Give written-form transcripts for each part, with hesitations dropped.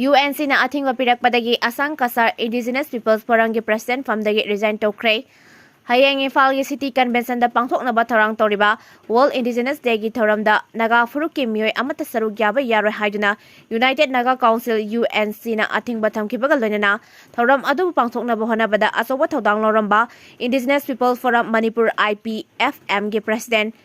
UNC na athingwa pirakpadagi Asang Kasar Indigenous Peoples Forum gi President famdagi resign tokre. Hayang Imphal gi City Convention da pangthoknaba thorang toriba World Indigenous Day gi thoramda Naga Furuki miyoi amata saruk yaba yaroi haiduna United Naga Council UNC na athingba thamkibaga loinana thoram adu pangthoknaba honabada asoba thodang loramba Indigenous Peoples Forum Manipur IPFM gi President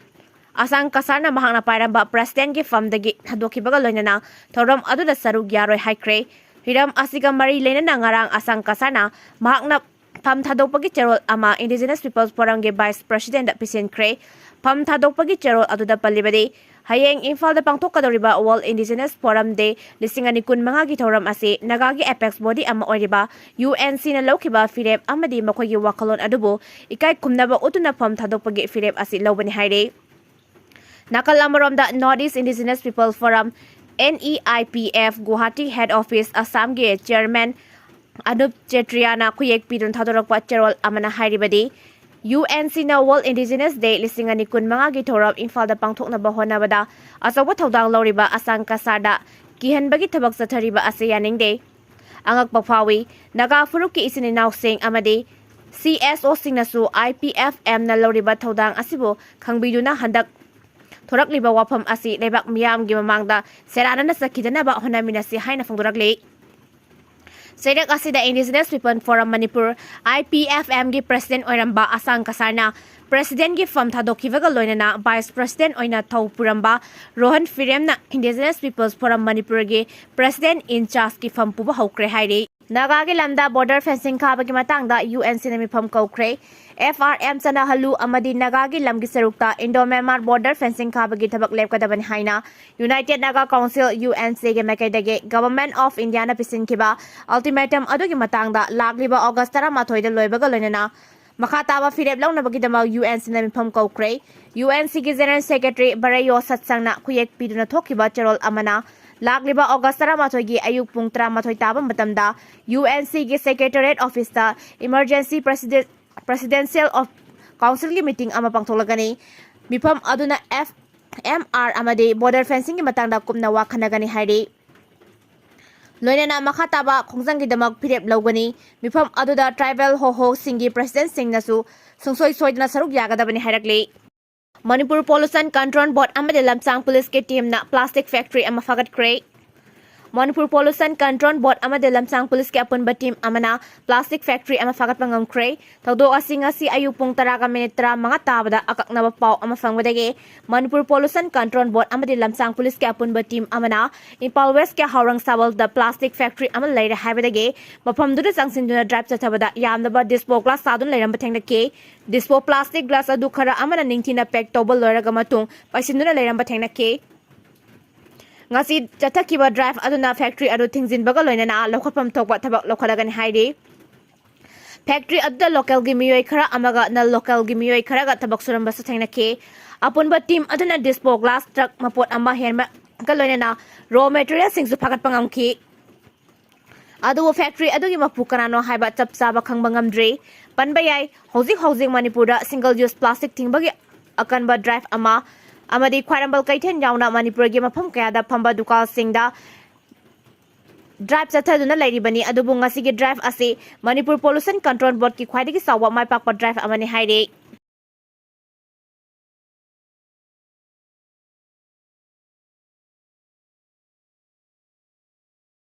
Asang Kasar na mahang napairamba President gi famdagi hadokibaga loinana thoram adu da saruk yaroi haikre hiram asiga mari lenana ngarang Asang Kasar na mahang na Pam thadokpagi cherol ama Indigenous Peoples Forum ge Vice President Pisin Kre Pam thadokpagi cherol aduda palibadi hayeng Imphal da pangthokadoriba World Indigenous Forum Day lisingani kun manga gi thoram ase Naga gi apex body ama oiriba UNC na lokiba firep amadi makhoi gi wakalon adubu ikai kumnaba utuna pam thadokpagi firep ase lobani haire Nakal amarom da Northeast Indigenous Peoples Forum NEIPF Guwahati Head Office Assam ge Chairman Anup Chetriana kuyek pidun thadorokpa cherol amana hairibadi UNC na World Indigenous Day lisingani kun manga gi thoram Imphal da pangthokna ba honabada asawa thodang loriba Asang Kasar da kihanbagi thabak sathariba ase yaningde angak pafawi Naga Furuki isini naw sing amadi CSO singnasu IPFM na loriba thodang asibo khangbiduna handak thorakliba wafam asi lebak miyam gi mamangda serana na sakidana ba honamina si haina fangdurakle Sedak asida Indigenous People Forum Manipur IPFM gi President oiramba Asang Kasar na President gi fam thadokivaga loinana Vice President oina thau puramba Rohan Firem na Indigenous Peoples Forum Manipur gi President in charge gi fam puba hokre haire Naga gi lamda border fencing khabagi matangda UNC na mifam kaukre FRM sana halu amadi Naga gi lamgi serukta Indo-Myanmar border fencing khabagi thabak lepkadaban haina United Naga Council UNC ge makaidage Government of India na pisin kiba ultimatum adugi matangda lagliba August 13 da loibaga loinana makhataba firep launabagi dama UNC na mifam kaukre UNC gi General Secretary Barayo Satsangna kuyek piduna thokiba cherol amana Lagliba August 13 gi ayuk pung 13 taba matamda UNC gi Secretariat Office ta Emergency Presidential of Council gi meeting ama pangtholagani mifam aduna FMR amade border fencing gi matangda kumna wa khanagani hairi loinana makhataba khongjang gi damak phirep lawgani mifam aduda tribal ho singi president singnasu sungsoi soidna saruk yagadabani hairakle Manipur Pollution Control Board amade lamsang police ke team na plastic factory ama fagat kre Manipur Pollution Control Board amade lamsang police ke apun ba team amana plastic factory ama fagat pangam kre tawdo asinga si ayupung taraga minitra mga tabada akakna ba paw ama fangbadage Manipur Pollution Control Board amade lamsang police ke apun ba team amana Impal West ke Haurang Sabal the plastic factory ama leira habadage mafam duda sangsin duna drive chathabada yamna ba dispo glass sadun leiram bathengda ke dispo plastic glass adu khara amana ningthina pack tobal loiraga matung paisinduna leiram bathengna ke ngasi chathakiba drive aduna factory adu thingjin baga loinana lokhapam thokba thabak lokhalagan haide factory adda local gi miyoi khara amaga na local gi miyoi khara ga thabak suramba sathengna ke apun ba team aduna dispo glass truck mapot ama herma ga loinana raw material singsu phagat pangam ki adu factory adu gi mapu kanano haiba chap chaba khangba ngamdre panbayai housing Manipur single use plastic thingbagi akan ba drive ama amadi khwarambal kaithen yauna Manipur gi mafam kaya da phamba dukal singda drive chathaduna lairibani adubu ngasi gi drive ase Manipur Pollution Control Board ki khwaidagi sawa mai pakpa drive amani haire